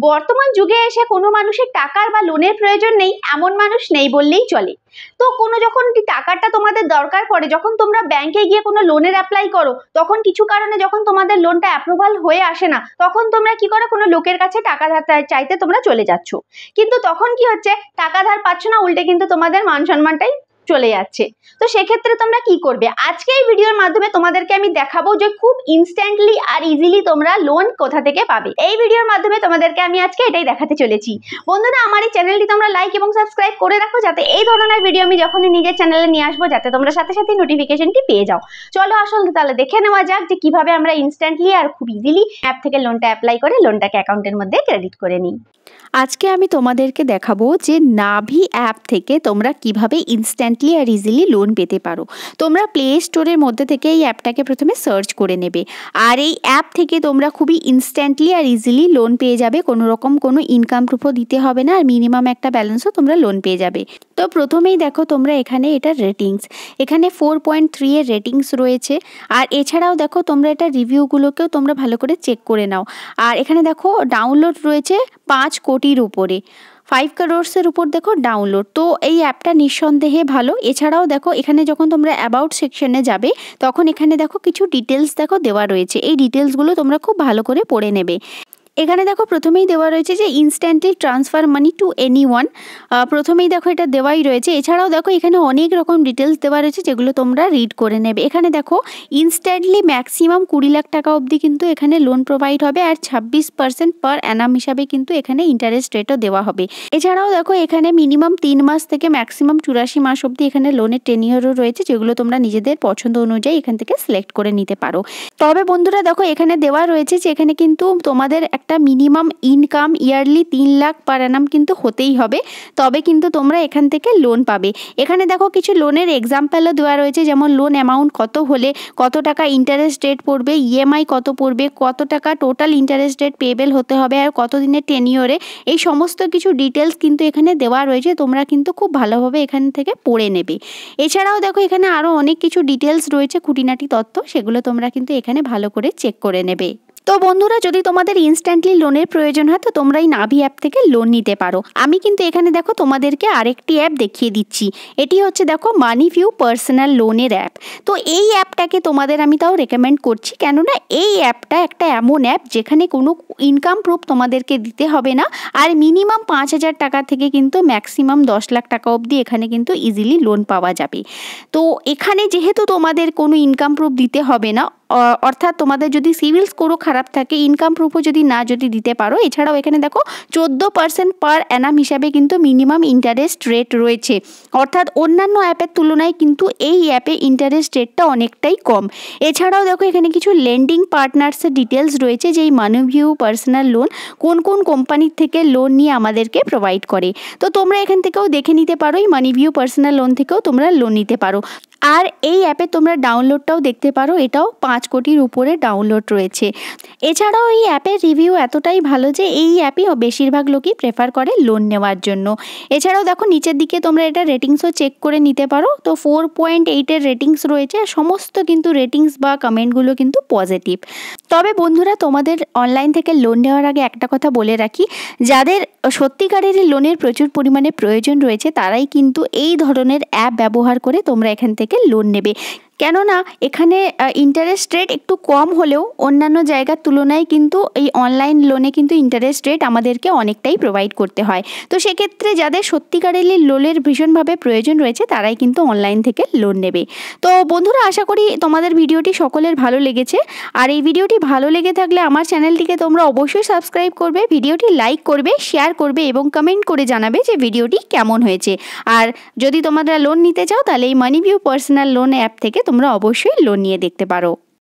বর্তমান যুগে এসে কোনো মানুষের টাকার বা লোনের প্রয়োজন নেই এমন মানুষ নেই বললেই চলে। তো কোনো যখন টাকাটা তোমাদের দরকার পড়ে, যখন তোমরা ব্যাংকে গিয়ে কোনো লোনের অ্যাপ্লাই করো, তখন কিছু কারণে যখন তোমাদের লোনটা অ্যাপ্রুভাল হয়ে আসে না, তখন তোমরা কি করো, কোনো লোকের কাছে টাকা ধার চাইতে তোমরা চলে যাচ্ছ। কিন্তু তখন কি হচ্ছে, টাকা ধার পাচ্ছ না, উল্টে কিন্তু তোমাদের মান সম্মানটাই চলে যাচ্ছে। তো সেক্ষেত্রে তোমরা কি করবে, আজকে এই ভিডিওর মাধ্যমে তোমাদেরকে আমি দেখাবো যে খুব ইনস্ট্যান্টলি আর ইজিলি তোমরা লোন কোথা থেকে পাবে। এই ভিডিওর মাধ্যমে তোমাদেরকে আমি আজকে এটাই দেখাতে চলেছি। বন্ধুরা, আমার এই চ্যানেলটি তোমরা লাইক এবং সাবস্ক্রাইব করে রাখো, যাতে এই ধরনের ভিডিও আমি যখনই নিজের চ্যানেলে নিয়ে আসবো, যাতে তোমরা সাথে সাথে নোটিফিকেশনটি পেয়ে যাও। চলো আসলে তাহলে দেখে নেওয়া যাক যে কিভাবে আমরা ইনস্ট্যান্টলি আর খুব ইজিলি অ্যাপ থেকে লোনটা অ্যাপ্লাই করে লোনটাকে অ্যাকাউন্টের মধ্যে ক্রেডিট করে নিই। আজকে আমি তোমাদেরকে দেখাবো যে নাভি অ্যাপ থেকে তোমরা কিভাবে ইনস্ট্যান্টলি আর ইজিলি লোন পেতে পারো। তোমরা প্লে স্টোরের মধ্যে থেকে এই অ্যাপটাকে প্রথমে সার্চ করে নেবে, আর এই অ্যাপ থেকে তোমরা খুবই ইনস্ট্যান্টলি আর ইজিলি লোন পেয়ে যাবে। কোনো রকম কোনো ইনকাম প্রুফও দিতে হবে না, আর মিনিমাম একটা ব্যালেন্সও তোমরা লোন পেয়ে যাবে। তো প্রথমেই দেখো তোমরা এখানে এটা রেটিংস, এখানে 4.3 এর রেটিংস রয়েছে। আর এছাড়াও দেখো তোমরা এটা রিভিউগুলোকেও তোমরা ভালো করে চেক করে নাও। আর এখানে দেখো ডাউনলোড রয়েছে 5 কোটির উপরে, 5 crores উপর দেখো ডাউনলোড। তো এই অ্যাপটা নিঃসন্দেহে ভালো। এছাড়াও দেখো এখানে যখন তোমরা অ্যাবাউট সেকশনে যাবে, তখন এখানে দেখো কিছু ডিটেলস দেখো দেওয়া রয়েছে। এই ডিটেলসগুলো তোমরা খুব ভালো করে পড়ে নেবে। এখানে দেখো প্রথমেই দেওয়া রয়েছে যে instantly transfer money to anyone, প্রথমেই দেখো এটা দেওয়াই রয়েছে। এছাড়াও দেখো এখানে অনেক রকম ডিটেলস দেওয়া রয়েছে, যেগুলো তোমরা রিড করে নেবে। এখানে দেখো ইনস্ট্যান্টলি ম্যাক্সিমাম 20 লাখ টাকা অবধি কিন্তু এখানে লোন প্রোভাইড হবে, আর 26% পার অ্যানাম হিসাবে কিন্তু এখানে ইন্টারেস্ট রেটও দেওয়া হবে। এছাড়াও দেখো এখানে মিনিমাম 3 মাস থেকে ম্যাক্সিমাম 84 মাস অবধি এখানে লোনের টেনিয়রও রয়েছে, যেগুলো তোমরা নিজেদের পছন্দ অনুযায়ী এখান থেকে সিলেক্ট করে নিতে পারো। তবে বন্ধুরা দেখো এখানে দেওয়া রয়েছে যে এখানে কিন্তু তোমাদের একটা মিনিমাম ইনকাম ইয়ারলি 3 লাখ পার অ্যানাম কিন্তু হতেই হবে, তবে কিন্তু তোমরা এখান থেকে লোন পাবে। এখানে দেখো কিছু লোনের এক্সাম্পলও দেওয়া রয়েছে, যেমন লোন অ্যামাউন্ট কত হলে কত টাকা ইন্টারেস্ট রেট পড়বে, ইএমআই কত পড়বে, কত টাকা টোটাল ইন্টারেস্ট রেট পেয়েবেল হতে হবে, আর কত দিনের টেনিয়রে, এই সমস্ত কিছু ডিটেলস কিন্তু এখানে দেওয়া রয়েছে। তোমরা কিন্তু খুব ভালোভাবে এখান থেকে পড়ে নেবে। এছাড়াও দেখো এখানে আরও অনেক কিছু ডিটেলস রয়েছে, খুঁটিনাটি তথ্য, সেগুলো তোমরা কিন্তু এখানে ভালো করে চেক করে নেবে। তো বন্ধুরা, যদি তোমাদের ইনস্ট্যান্টলি লোনের প্রয়োজন হয়, তো তোমরা এই নাভি অ্যাপ থেকে লোন নিতে পারো। আমি কিন্তু এখানে দেখো তোমাদেরকে আরেকটি অ্যাপ দেখিয়ে দিচ্ছি। এটি হচ্ছে দেখো মানিভিউ পার্সোনাল লোনের অ্যাপ। তো এই অ্যাপটাকে তোমাদের আমি তাও রেকমেন্ড করছি, কেননা এই অ্যাপটা একটা এমন অ্যাপ যেখানে কোনো ইনকাম প্রুফ তোমাদেরকে দিতে হবে না, আর মিনিমাম 5,000 টাকা থেকে কিন্তু ম্যাক্সিমাম 10 লাখ টাকা অবধি এখানে কিন্তু ইজিলি লোন পাওয়া যাবে। তো এখানে যেহেতু তোমাদের কোনো ইনকাম প্রুফ দিতে হবে না, অর্থাৎ তোমাদের যদি সিভিল স্কোরও খারাপ থাকে, ইনকাম প্রুফও যদি দিতে পারো, এছাড়াও এখানে দেখো 14% পার অ্যানাম হিসাবে কিন্তু মিনিমাম ইন্টারেস্ট রেট রয়েছে। অর্থাৎ অন্যান্য অ্যাপের তুলনায় কিন্তু এই অ্যাপে ইন্টারেস্ট রেটটা অনেকটাই কম। এছাড়াও দেখো এখানে কিছু লেন্ডিং পার্টনার্সের ডিটেলস রয়েছে, যে এই মানিভিউ পার্সোনাল লোন কোন কোন কোম্পানির থেকে লোন নিয়ে আমাদেরকে প্রোভাইড করে। তো তোমরা এখান থেকেও দেখে নিতে পারো, এই মানিভিউ পার্সোনাল লোন থেকেও তোমরা লোন নিতে পারো। আর এই অ্যাপে তোমরা ডাউনলোডটাও দেখতে পারো, এটাও 5 কোটির উপরে ডাউনলোড রয়েছে। এছাড়াও এই অ্যাপের রিভিউ এতটাই ভালো যে এই অ্যাপই বেশিরভাগ লোকই প্রেফার করে লোন নেওয়ার জন্য। এছাড়াও দেখো নিচের দিকে তোমরা এটা রেটিংসও চেক করে নিতে পারো। তো 4.8 এর রেটিংস রয়েছে, সমস্ত কিন্তু রেটিংস বা কমেন্টগুলো কিন্তু পজিটিভ। তবে বন্ধুরা, তোমাদের অনলাইন থেকে লোন নেওয়ার আগে একটা কথা বলে রাখি, যাদের সত্যিকারেরই লোনের প্রচুর পরিমাণে প্রয়োজন রয়েছে, তারাই কিন্তু এই ধরনের অ্যাপ ব্যবহার করে তোমরা এখান থেকে লোন নেবে। কেননা এখানে ইন্টারেস্ট রেট একটু কম হলেও অন্যান্য জায়গার তুলনায় কিন্তু এই অনলাইন লোনে কিন্তু ইন্টারেস্ট রেট আমাদেরকে অনেকটাই প্রোভাইড করতে হয়। তো সেক্ষেত্রে যাদের সত্যিকারেরই লোনের ভীষণভাবে প্রয়োজন রয়েছে, তারাই কিন্তু অনলাইন থেকে লোন নেবে। তো বন্ধুরা, আশা করি তোমাদের ভিডিওটি সকলের ভালো লেগেছে। আর এই ভিডিওটি ভালো লেগে থাকলে আমার চ্যানেলটিকে তোমরা অবশ্যই সাবস্ক্রাইব করবে, ভিডিওটি লাইক করবে, শেয়ার করবে এবং কমেন্ট করে জানাবে যে ভিডিওটি কেমন হয়েছে। আর যদি তোমরা লোন নিতে চাও, তাহলে এই মানিভিউ পার্সোনাল লোন অ্যাপ থেকে তোমরা অবশ্যই লোন নিয়ে দেখতে পারো।